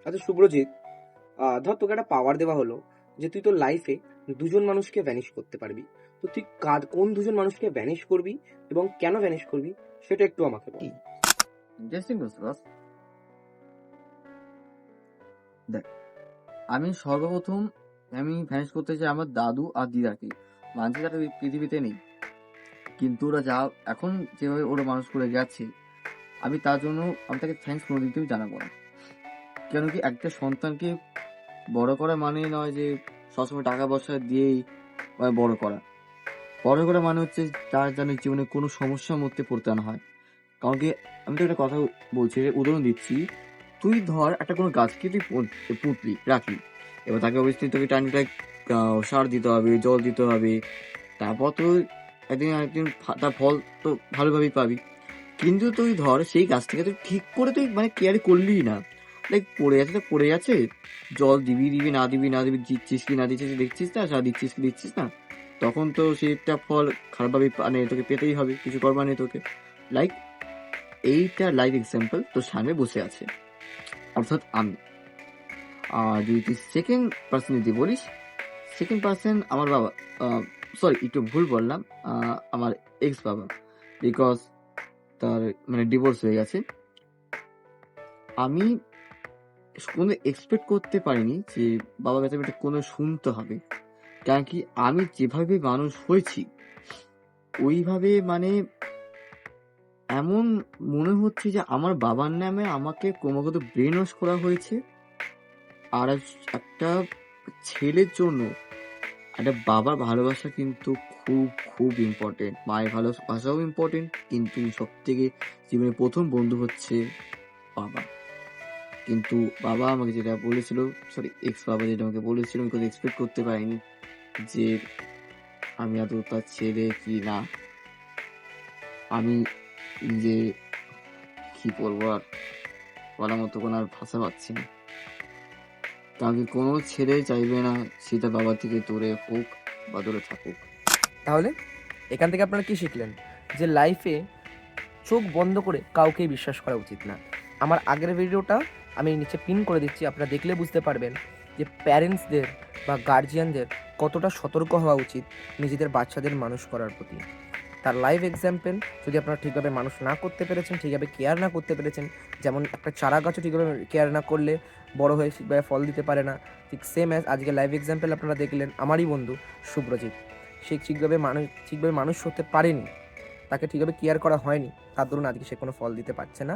আচ্ছা শুভ্রজিৎ, ধর তোকে একটা পাওয়ার দেওয়া হলো যে তুই তোর লাইফে দুজন মানুষকে ভ্যানিশ করতে পারবি। তো তুই কোন দুজন মানুষকে ভ্যানিশ করবি এবং কেন ভ্যানিশ করবি সেটা একটু আমাকে বল। ইন্টারেস্টিং বলছো বস। দেখ, আমি সর্বপ্রথম ভ্যানিশ করতে চাই আমার দাদু আর দিদাকে। মানছি তারা এই পৃথিবীতে নেই, কিন্তু ওরা যা এখন যেভাবে ওরা মানুষ করে গেছে, আমি তার জন্য আমি তাকে থ্যাঙ্কস কোনোদিন জানাবো না। কেন কি, একটা সন্তানকে বড় করা মানে নয় যে সবসময় টাকা পয়সা দিয়েই বড় করা। বড় করা মানে হচ্ছে তার যেন জীবনে কোনো সমস্যার মধ্যে পড়তে না হয়। কারণ কি, আমি তো একটা কথা বলছি, উদাহরণ দিচ্ছি। তুই ধর একটা কোনো গাছকে তুই পুঁতলি রাখলি, এবার তাকে অবশ্যই তোকে টাইম টু টাইম সার দিতে হবে, জল দিতে হবে। তারপর তো একদিন আরেকদিন তার ফল তো ভালোভাবেই পাবি। কিন্তু তুই ধর সেই গাছটাকে তুই ঠিক করে তুই কেয়ার করলি না, লাইক পড়ে আছে তো পড়ে আছে, জল দিবি দিবি না দিবি না দিবি, দিচ্ছিস কি না দিচ্ছিস দেখছিস না, সার দিচ্ছিস কি দিচ্ছিস না, তখন তো সেটা ফল খারাপভাবে তোকে পেতেই হবে, কিছু করবার নেই তোকে। লাইক এইটা লাইভ এক্সাম্পল তোর সামনে বসে আছে, অর্থাৎ আমি। আর যদি তুই সেকেন্ড পার্সন যদি বলিস, সেকেন্ড পার্সন আমার বাবা, সরি একটু ভুল বললাম, আমার এক্স বাবা, বিকজ তার ডিভোর্স হয়ে গেছে। আমি কোনো এক্সপেক্ট করতে পারিনি যে বাবার কাছে এটা কোনো শুনতে হবে, কারণ কি আমি যেভাবে মানুষ হয়েছি ওইভাবে এমন মনে হচ্ছে যে আমার বাবার নামে আমাকে ক্রমাগত ব্রেন ওয়াশ করা হয়েছে। আর একটা ছেলের জন্য একটা বাবার ভালোবাসা কিন্তু খুব খুব ইম্পর্টেন্ট, মায়ের ভালোবাসাও ইম্পর্টেন্ট, কিন্তু সব থেকে জীবনের প্রথম বন্ধু হচ্ছে বাবা। কিন্তু বাবা আমাকে যেটা বলেছিল, সরি এক্স বাবা যেটা আমাকে বলেছিল, আমি কোনো এক্সপেক্ট করতে পারিনি যে আমি আদৌ তার ছেলে কি না। আমি নিজে কি বলবো, আর বলার মতো কোনো আর ভাষা পাচ্ছি না। কারণ কোনো ছেলে চাইবে না সেটা বাবা থেকে দূরে হোক বা দূরে থাকুক। তাহলে এখান থেকে আপনারা কি শিখলেন? যে লাইফে চোখ বন্ধ করে কাউকেই বিশ্বাস করা উচিত না। আমার আগের ভিডিওটা আমি নিচে পিন করে দিচ্ছি, আপনারা দেখলে বুঝতে পারবেন যে প্যারেন্টসদের বা গার্জিয়ানদের কতটা সতর্ক হওয়া উচিত নিজেদের বাচ্চাদের মানুষ করার প্রতি। তার লাইভ এক্সাম্পল, যদি আপনারা ঠিকভাবে মানুষ না করতে পেরেছেন, ঠিকভাবে কেয়ার না করতে পেরেছেন, যেমন একটা চারা গাছও ঠিকভাবে কেয়ার না করলে বড় হয়ে ঠিকভাবে ফল দিতে পারে না, ঠিক সেম অ্যাজ আজকে লাইভ এক্সাম্পল আপনারা দেখলেন আমারই বন্ধু শুভ্রজিৎ। সে ঠিকভাবে মানুষ হতে পারেনি, তাকে ঠিকভাবে কেয়ার করা হয়নি, তার দরুন আজকে সে কোনো ফল দিতে পারছে না।